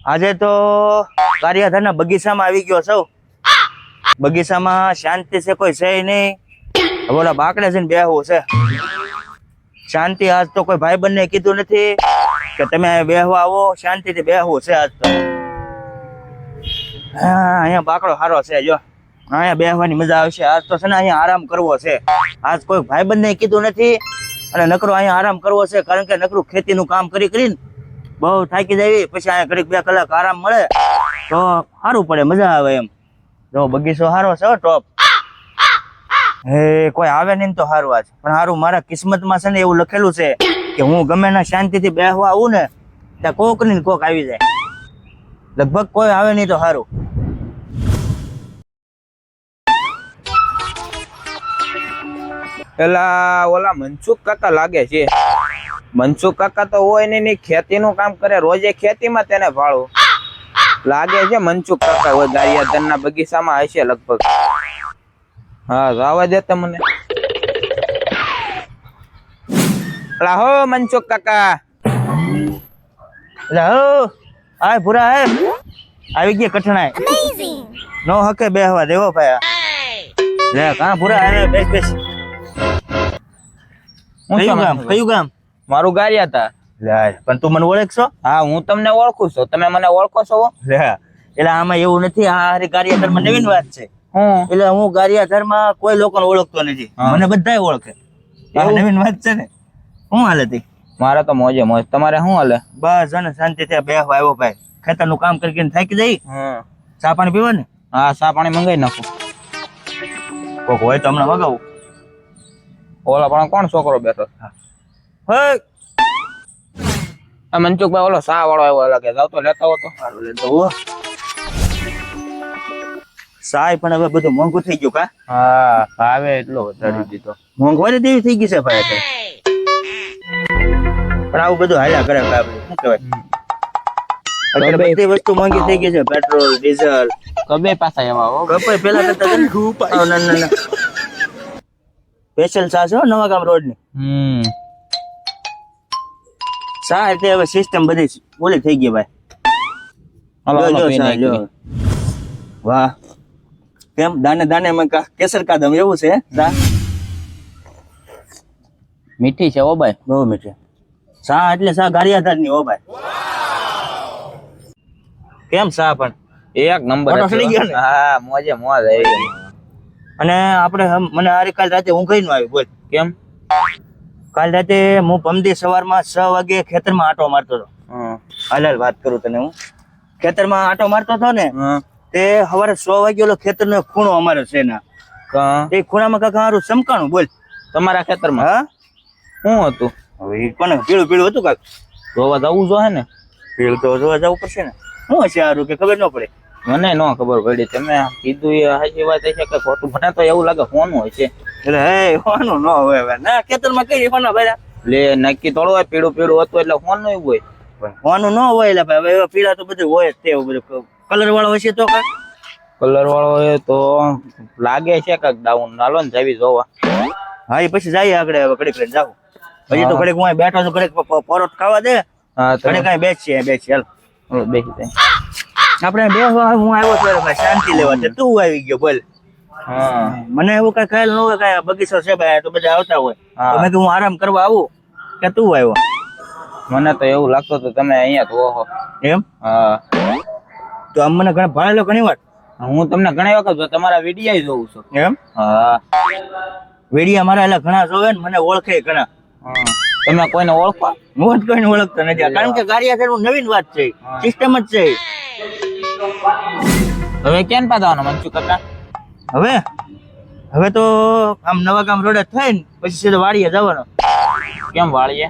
આજે તો કાર્યધારના બગીચામાં આવી ગયો છો. બગીચામાં શાંતિ છે, કોઈ છે નહીં. ઓલા બાકડે છે ને બેહવું છે. શાંતિ આજ તો કોઈ ભાઈબંધને કીધું નથી કે તમે બેહવા આવો, શાંતિથી બેહવું છે આજ તો. હા, અહીંયા બાકડો સારો છે. જો અહીંયા બેહવાની મજા આવશે. આજ તો છે ને અહીંયા આરામ કરવો છે. આજ કોઈ ભાઈબંધને કીધું નથી અને નકરો અહીંયા આરામ કરવો છે, કારણ કે નકરું ખેતીનું કામ કરીને બહુ થાકી જાય. પછી અહીંયા ઘડીક 2 કલાક આરામ મળે તો સારું પડે, મજા આવે એમ. જો બગીચો સારો છે ટોપ. હે કોઈ આવે નહીં તો સારું. આજ પણ સારું, મારા કિસ્મતમાં છે ને એવું લખેલું છે કે હું ગમે ના શાંતિથી બેહવા આવું ને ત્યાં કોક ને કોક આવી જાય. લગભગ કોઈ આવે નહીં તો સારું. પેલા ઓલા મનસુખ કાકા લાગે છે. મનસુખ કાકા તો હોય ને ખેતીનું કામ કરે, રોજે ખેતીમાં તેને ભાળું લાગે છે. મનસુખ કાકા હોય ગારિયાધરના બગીચામાં હશે લગભગ. હા, જવા દે તમને. હો મનસુખ કાકા. એટલે હો આય ભૂરા હે આવી ગયા કઠણાય. નો હકે બેહવા દેવો ભાઈ. લે કા ભૂરા હે, બેસ બેસ. કયું ગામ? મારું ગારિયાધાર. લે પણ તું મને ઓળખશો? હા, હું તમને ઓળખું છું. તમે મને ઓળખો છો? લે એટલે આમાં એવું નથી. આ હારી ગારિયાધારમાં નવીન વાત છે. એટલે હું ગારિયાધારમાં કોઈ લોકોને ઓળખતો નથી, મને બધાય ઓળખે. નવીન વાત છે ને. શું હાલે તી? મારે તો મોજે મોજ. તમારે શું હાલે? બસ ને શાંતિ થી બેહવા આવ્યો ભાઈ. ખેતરનું કામ કરીને થાકી જઈ. ચા પાણી પીવા ને? હા, ચા પાણી મંગાઈ નાખું. કોક હોય તો હમણાં મગાવું. ઓલા પણ કોણ છોકરો બેઠો? મનસુખભાઈ ઓલો સા વાળો આવ્યો લાગે. જાવ તો લેતા હો તો. સારું લેતો હો. સાય પણ હવે બધું મોંઘું થઈ ગયું કા? હા, ભાવે એટલો વધારી દીધો. મોંઘવારી દેવી થઈ ગઈ છે ભાઈ. પણ આવું બધું હાલ્યા કરે આપણે શું કહેવાય. અત્યારે બધી વસ્તુ મોંઘી થઈ ગઈ છે. પેટ્રોલ, ડીઝલ, કબે પાછા એવા હો. કપાઈ પેલા કરતા ના સ્પેશિયલ ચા છે નવા ગામ રોડ ની. ચા એટલે હવે સિસ્ટમ બધી ઓલી થઈ ગઈ ભાઈ. વાહ, કેમ દાને દાને માં કેસર કાદમ એવું છે ચા? મીઠી છે ઓ ભાઈ, બહુ મીઠી. ચા એટલે ચા ગારિયાધાર ની હો ભાઈ. કેમ ચા પણ એક નંબર. હા, મોજે મોજ આવી ગઈ. અને આપણે મને આરી કાલ રાતે ઊંઘ નો આવી. બોલ કેમ? કાલ રાતે હું પમદી સવારમાં 6 વાગે ખેતરમાં આંટો મારતો હતો. હાલ વાત કરું તને. હું ખેતરમાં આંટો મારતો હતો ને તે સવારે 6 વાગે ઓલો ખેતરનો ખૂણો અમારે છે ને એ ખૂણામાં કાંક સારું ચમકાણું. બોલ તમારા ખેતરમાં હા શું હતું? હવે કોને પીળું પીળું હતું કાંક. જોવા જવું જોઈએ ને? પીળું તો જોવા જવું પડશે ને. શું હશે સારું કે ખબર ન પડે? મને ન ખબર પડી. તમે કીધું એ સાચી વાત છે કે ખોટું? મને તો એવું લાગે હોનું હોય છે. એટલે હે હોનું ન હોય ના. ખેતરમાં કઈ હોના ભર્યા લે નક્કી થોડું હોય. પીળું પીળું હતું એટલે હોનું એવું હોય. હોનું ન હોય એટલે ભાઈ. હવે પીળા તો બધું હોય જ. તે એવું બધું કલર વાળો હશે તો કાંક. કલર વાળો હોય તો લાગે છે કાંક ડાઉન. હાલો ને જાવી જોવા. હા, એ પછી જઈએ આગળ. હવે ઘડીક લઈને જાવ. હજી તો ઘડીક હું બેઠો છું. ઘડીક પરોઠ ખાવા દે. હા, ઘડીક કઈ બેસીએ હાલ. બેસી જાય. આપણે બેસવા હું આવ્યો ત્યારે ભાઈ શાંતિ લેવા છે. તું આવી ગયો બોલ. હા, મને એવું કઈ ખ્યાલ ન હોય. કઈ બગીચો છે ભાઈ તો બધા આવતા હોય. મેં કે હું આરામ કરવા આવું કે તું આવ્યો. મને તો એવું લાગતું હતું તમે અહીંયા જ ઓહો એમ? હા, તો આમ મને ઘણા ભાળેલો ઘણી વાર. હું તમને ઘણી વખત તમારા વિડીયો જોઉં છું. એમ? હા, વેડિયા મારા એટલે ઘણા જોવે ને મને ઓળખે ઘણા. તમે કોઈને ઓળખો? હું જ કોઈને ઓળખતો નથી. કારણ કે ગારિયાધારનું નવીન વાત છે, સિસ્ટમ જ છે. હવે ક્યાં પાડવાનો મનસુખ કાકા? હવે તો આમ નવા ગામ રોડે થઈને પછી સીધો વાડીએ જવાનો. કેમ વાળીએ?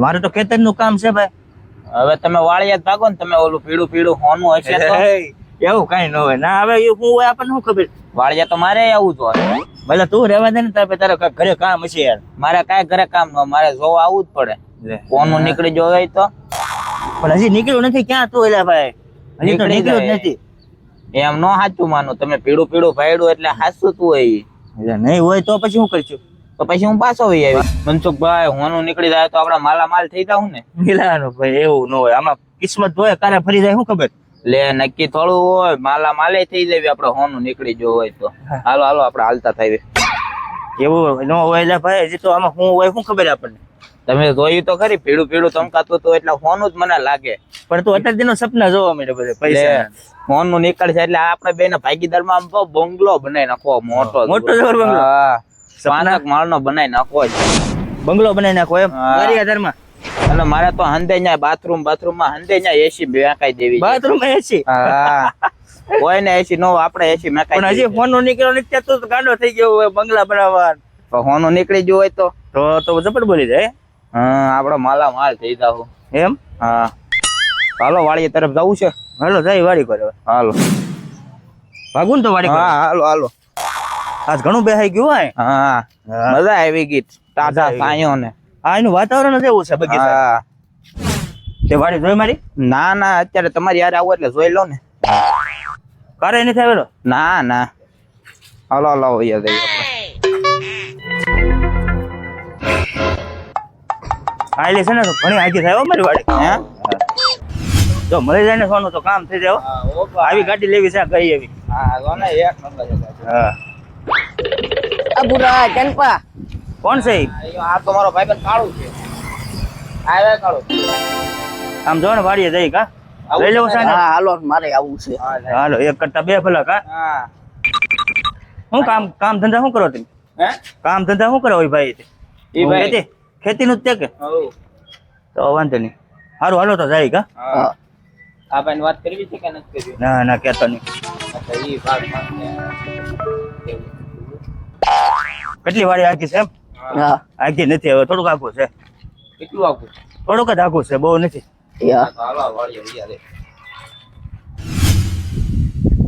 મારે તો ખેતરનું કામ છે ભાઈ. હવે તમે વાળીએ જ ભાગો ને. તમે ઓલું પીળું પીળું હોનું હશે તો? એવું કઈ ન હોય ના. હવે એ હું હોય આપણને શું ખબર. વાળીએ તો મારે આવું જ હોય. ભલે તું રહેવા દે ને તારે ઘરે કામ હશે યાર. મારે કાંઈ ઘરે કામ ન. મારે જોવા આવવું જ પડે. કોનું નીકળી જોવે તો. પણ હજી નીકળ્યું નથી. ક્યાં તું એલા ભાઈ? હજી તો નીકળ્યું જ નથી. એમ નો સાચું માનું. તમે પીળું પીળું ભાડ્યું એટલે હાચું તું હોય. નહીં હોય તો પછી શું કરશું? તો પછી હું પાછો આવી. મનસુખભાઈ હોનું નીકળી જાય તો આપડા માલા માલ થઈ જાવ ને. મિલાનું ભાઈ એવું ન હોય. આમાં કિસ્મત હોય કારે ફરી જાય શું ખબર. લે નક્કી થોડું હોય, માલા માલે થઈ જાય આપણે હોનું નીકળી જો હોય તો. હાલો હાલો આપણે હાલતા થાય. એવું ન હોય એટલે ભાઈ હજી તો આમાં શું હોય શું ખબર આપણને. તમે જોયું તો ખરી, પીળું પીળું ચમકાતું હતું એટલે હોનું જ મને લાગે. પણ તું અત્યાર દિનો સપના જોવા મળે બધે લે પૈસા. હોનું નીકળશે એટલે આપણે બે ના ભાગીદારમાં આમ તો બંગલો બનાવી નાખો મોટો મોટો જબર બંગલો. હા, સપના? 5 માળનો બનાવી નાખો જ. બંગલો બનાવી નાખો એમ હા. ગારિયાધારમાં. અને મારે તો હંદે ન્યા બાથરૂમમાં હંદે ન્યા એસી મેકાઈ દેવી છે. બાથરૂમ એસી. હા હોય ને એસી નો આપણે એસી મેકાઈ પણ હજી દેવી છે. ફોન નો નીકળ્યો નથી ત્યાં તો ગાંડો થઈ ગયો હોય બંગલા બનાવવા. તો હોનું નીકળી ગયું હોય તો જબર બોલી જાય હા આપડે માલા માલ થઈ જાવ. એમ. હા હાલો વાડી તરફ જવું છે. હાલો જાય વાડી કરે હાલો ભાગું ને તો વાડી હા કરે. હાલો હાલો. આજ ઘણું બેહાઈ ગયું હોય. હા હા. મજા આવી ગઈ તાજા આવી ગઈ. સાયો ને. આ એનું વાતાવરણ જ એવું છે બગીચા. હા તે વાડી જોઈ મારી ના ના અત્યારે તમારી યાર આવો એટલે જોઈ લો ને. કારે નથી આવેલો. ના ના હાલો હાલો વૈયા જઈએ આપણે. આયલી છે ને તો ઘણી હાજી થાય હો મારી વાડી. હે જો મળી જાય ને સોનું તો કામ થઈ જાય હો. આવી ગાડી લેવી છે ગઈ એવી. હા જો ને એક નંબર છે ગાડી. હા. અબુરા ચંપા કોણ છે ઈ? આ તો મારો ભાઈબંધ કાળું છે. આવે કાળું. આમ જો ને વાડીએ જઈ કા લઈ લેવું છે ને. હા હાલો મારે આવું છે હાલો એક કરતા બે ભલા કા. હા શું કામ ધંધા શું કરો તમે? હે કામ ધંધા શું કરો હોય ભાઈ? ઈ ભાઈ ખેતીનું જ તે કે હઉ. તો વાંધો નહીં. હારું હાલો તો જાય કા. હા આ ભાઈ વાત કરવી છે કે નથી કરવી? ના ના કેતો નહીં. અચ્છા ઈ ભાગ માં કેટલી વાડી આખી છે એમ? હા આખી નથી હવે થોડુંક આખું છે. કેટલું આખું? થોડુંક જ આખું છે બહુ નથી. યા હાલો વાળીએ વિચારે.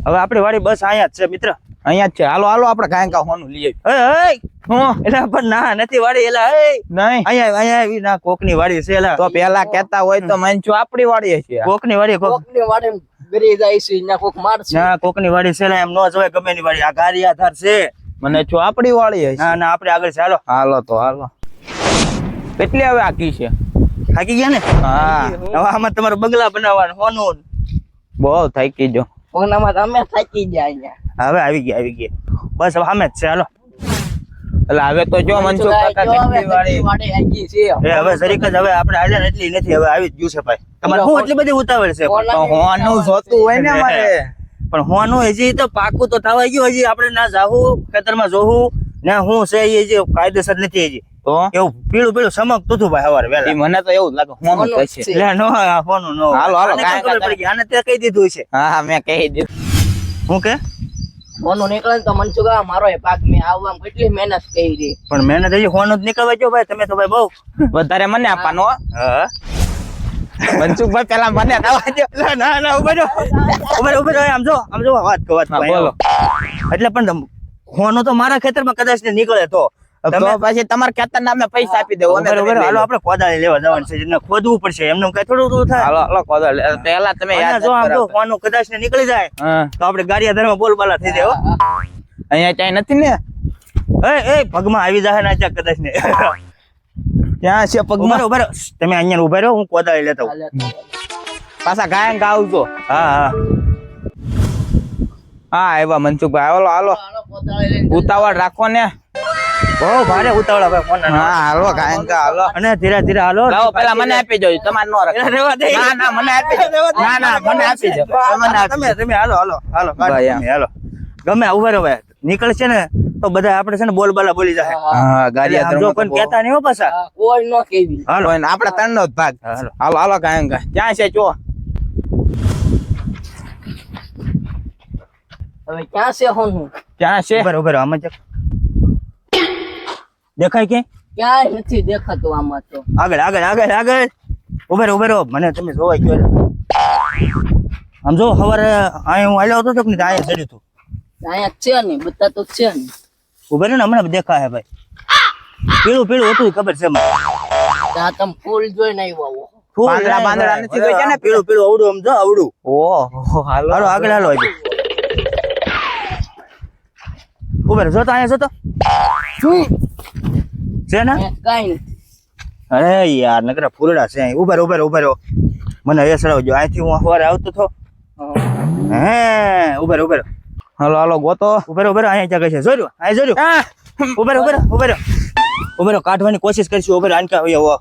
હવે આપણી વાડી બસ અહીંયા જ છે મિત્ર. અહીંયા જ છે. હાલો હાલો આપણે કાંઈ કા હોનું લઈએ. એ હું એલા પણ ના નથી વાડી એલા એ નહીં અહીંયા આવી ના કોકની વાડી છે એલા. તો પેલા કેતા હોય તો મંચો આપણી વાડીએ છે. કોકની વાડી કોકની વાડે ગરી જાય છે ને કોક મારશે ના કોકની વાડી છે એલા એમ નો જોય ગમે ની વાડી. આ ગારી આધાર છે. મને છો આપણી વાડીએ છે. ના ના આપણે આગળ છે હાલો. હાલો તો હાલો. કેટલી હવે આખી છે? થાકી ગયા ને? હા હવે આમાં તમારે બંગલા બનાવવાનું હોનું. બહુ થાકી જો. કોનામાં તમે થાકી જાય અહીંયા હવે આવી ગયા બસ હવે સામે જ છે હાલો. એટલે હવે તો જો મનસુખ કાકા કેટલી વાડી. વાડે આવી છે એ હવે જરીક જ હવે આપણે હાલ્યા ને એટલી નથી હવે આવી જ ગયું છે ભાઈ. તમારે શું એટલી બધી ઉતાવળ છે? તો હોનું જોતું હોય ને મારે. પણ હોનું હજી તો પાકું તો થવા ગયું. હજી આપણે ના જાવું ખેતરમાં જોવું ને હું છે એ હજી કાયદેસર નથી હજી. તો એવું પીળું પીળું ચમકતું હતું ભાઈ સવારે ઈ વહેલા. મને તો એવું જ લાગે હોનું હોનું જ જ છે. છે. લે નો આ હોનું નો. હાલો, હાલો, આને કેમ કાંઈ ખબર પડી ગઈ? આને તે કહી દીધું છે. હા હા મેં કહી દીધું. હું કે કોનું નીકળે ને તો મનસુખા મારો એ પાક મેં આવવા કેટલી મહેનત કરી પણ મહેનત હજી હોનું જ નીકળવા જો ભાઈ. તમે તો ભાઈ બહુ વધારે મને આપવાનો હો. હા મનસુખભાઈ પેલા મને દવા દો. ના ના ઉભો રહો આમ જો વાત હા, બોલો. એટલે પણ હોનું તો મારા ખેતરમાં કદાચ ને નીકળે તો તો પછી તમારે ખેતર નામે પૈસા આપી દેવો. ઉભા રહો, હાલો આપણે કોદાળી લેવા જવાનું છે એટલે ખોદવું પડશે એમને કઈ થોડું થાય. હાલો હાલો કોદળ પેલા તમે અને યાદ જો આમ જો કરાવતા. હોનું કદાચ ને નીકળી જાય હા તો આપણે ગાડિયા ધરમાં બોલબાલા થઈ જાય હો. અહીંયા ક્યાંય નથી ને? એ પગમાં આવી જાય ને ત્યાં કદાચ ને ક્યાં છે પગમાં? ઉભા રહો. તમે અહીંયા ઉભા રહો હું કોદાળી લેતો આવું. પાછા ગાયન ગાવજો. હા હા હા આવ્યા મનસુખભાઈ. હાલો હાલો ઉતાવળ રાખો ને. બહુ ભારે ઉતાવળા ભાઈ ફોન હા હાલો ગાયન ગા હાલો. અને ધીરે ધીરે હાલો. લાવો પેલા મને આપી દો. તમારે નો રાખો. રહેવા દે. ના ના મને આપી દો. ના ના મને આપી દો. તમને આપી તમે હાલો ભાઈ, તમે હાલો ગમે ઉભા રહો ભાઈ. નીકળશે ને તો બધા આપણે છે ને બોલબાલા બોલી જાય. હા ગાડી એટલે આમ જો કોઈ કહેતા નહીં હો પાછા. કોઈ ન કેવી હાલો આપણે ત્રણ નો જ ભાગ. હાલો હાલો હાલો ગાયન ગા. ક્યાં છે ચો? હવે ક્યાં છે હોનું ક્યાં છે? ઉભા રહો આમાં ચેક દેખાય કે ક્યાંય નથી દેખાતું આમાં તો આગળ ઉભા રહો મને તમે જોવા ગયો એટલે. આમ જો સવારે અહીં હું હાલ્યો હતો તો કે નહીં અહીંયા ચડ્યું હતું. અહીંયા છે ને બધા તો છે ને ઉભા રહ્યો ને હમણાં દેખાય ભાઈ. પીળું હતું ખબર છે મને. ત્યાં તમે ફૂલ જોઈને આવ્યા હો ફૂલ પાંદડા પાંદડા નથી જોઈતા ને? પીળું આવડું આમ જો આવડું. ઓહો હાલો હાલો આગળ હાલો હજી. ઉભા રહો જો તો અહીંયા જો તો છે ને. અહીંયા કાંઈ નથી અરે યાર નકરા ફૂલડા છે અહીં. ઉભા રહો મને એ સડાવજો. અહીંથી હું સવારે આવતો હતો. હે ઉભેર ઉભેર હાલો હાલો ગોતો. ઉભેર ઉભેર અહીંયા જગ્યા છે. જોયું અહીં જોયું. ઉભેર ઉભેર ઉભેર ઉભેર કાઢવાની કોશિશ કરીશું. ઉભેર આનકે આવ્યો.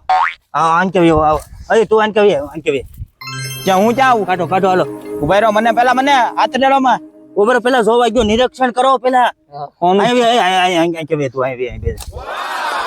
હા આનકે આવ્યો. આવ અરે તું આનકે આવ્યો. આનકે આવ્યો. ક્યાં હું ક્યાં આવું? કાઢો કાઢો હાલો. ઉભા રહ્યો મને પેલા મને હાથ ડેલોમાં. ઉભેર પેલા જોવા ગયો. નિરીક્ષણ કરો પેલા. કોનું? આનકે આવ્યો તું અહીં.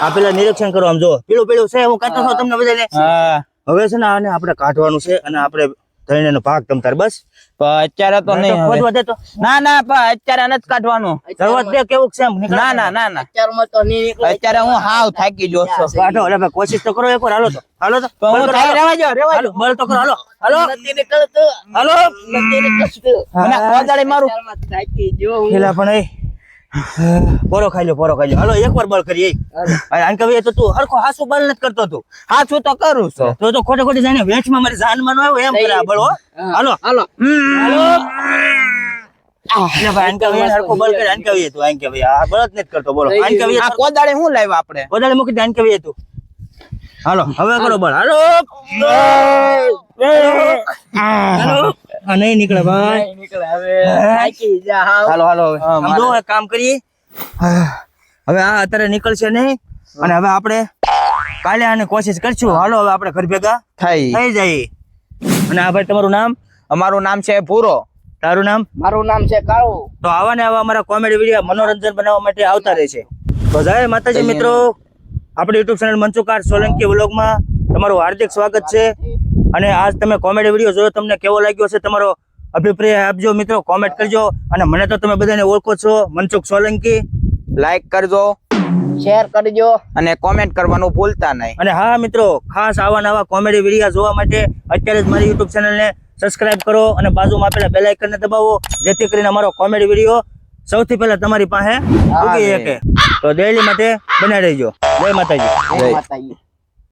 આ પેલા નિરીક્ષણ કરો. આમ જો પીળું પીળું છે. હું કહેતો હતો તમને બધાને. હા હવે છે ને આને આપણે કાઢવાનું છે અને આપણે ધણીનો ભાગ તમતાર બસ. પણ અત્યારે તો નહીં હવે. ખોદવા દે તો. ના ના પણ અત્યારે નથી કાઢવાનું. શરૂઆત દે કેવું છે એમ. ના ના ના ના અત્યારમાં તો નહીં નીકળે. અત્યારે હું હાવ થાકી ગયો છું. કાઢો. અરે ભાઈ કોશિશ તો કરો એકવાર. હાલો તો હાલો તો તો હું બળ કરો, થાય હાલો. રેવા જો રેવા હાલો બળ તો કરો. હાલો હાલો નથી નીકળતું. હાલો. નથી નીકળતું. મને કોદાળી મારું. અત્યારમાં થાકી ગયો હું. પેલા પણ એ પોરો ખાઈ લો પોરો ખાઈ લો. હાલો એકવાર બળ કરીએ. આન કવિએ તો તું હરખો હાસુ બળ નથી કરતો તું. હા શું તો કરું છું. તો ખોટે ખોટી જાણે વેચમાં મારી જાનમાં ન આવે એમ કરે આ બળ હો. હાલો હાલો. હાલો. એટલે ભાઈ આન કવિએ હરખો બળ કરે. આન કવિએ તું આન કવિએ આ બળ જ નથી કરતો. બોલો આન કવિએ આ કોદાળી હું લાવ્યા આપણે? કોદાળી મૂકી દે. આન કવિએ તું. હાલો હવે કરો બળ. હાલો હાલો. આ નહીં નીકળે ભાઈ. નહીં નીકળે હવે. થાકી જા હાવ. હાલો હાલો હવે હા, આમ જો એક કામ કરીએ. હવે આ અત્યારે નીકળશે નહીં અને હવે આપણે કાલે આને કોશિશ કરશું. હાલો હવે આપણે ઘર ભેગા થઈ થઈ જઈએ. અને આ ભાઈ તમારું નામ? અમારું નામ છે ભૂરો. તારું નામ? મારું નામ છે કાળુ. તો આવા ને આવા અમારા કોમેડી વિડીયો મનોરંજન બનાવવા માટે આવતા રહે છે. તો જય માતાજી મિત્રો, આપણી યુટ્યુબ ચેનલ મનસુખ સોલંકી વ્લોગમાં તમારું હાર્દિક સ્વાગત છે. અને આજ તમે કોમેડી વિડીયો જોયો, તમને કેવો લાગ્યો છે તમારો અભિપ્રાય આપજો મિત્રો, કોમેન્ટ કરજો. અને મને તો તમે બધાને ઓળખો છો, મનસુખ સોલંકી. લાઈક કરજો શેર કરજો. અને કોમેન્ટ કરવાનું ભૂલતા નહીં. અને હા મિત્રો, ખાસ આવા નવા કોમેડી વિડીયો જોવા માટે અત્યારે જ મારી યુટ્યુબ ચેનલને સબસ્ક્રાઇબ કરો અને બાજુમાં આપેલા બેલ આઇકનને દબાવો, જેથી કરીને અમારો કોમેડી વિડીયો સૌથી પહેલા તમારી પાસે ઉગી શકે. તો ડેઈલી માટે બનાવી રહેજો. જય માતાજી. જય માતાજી.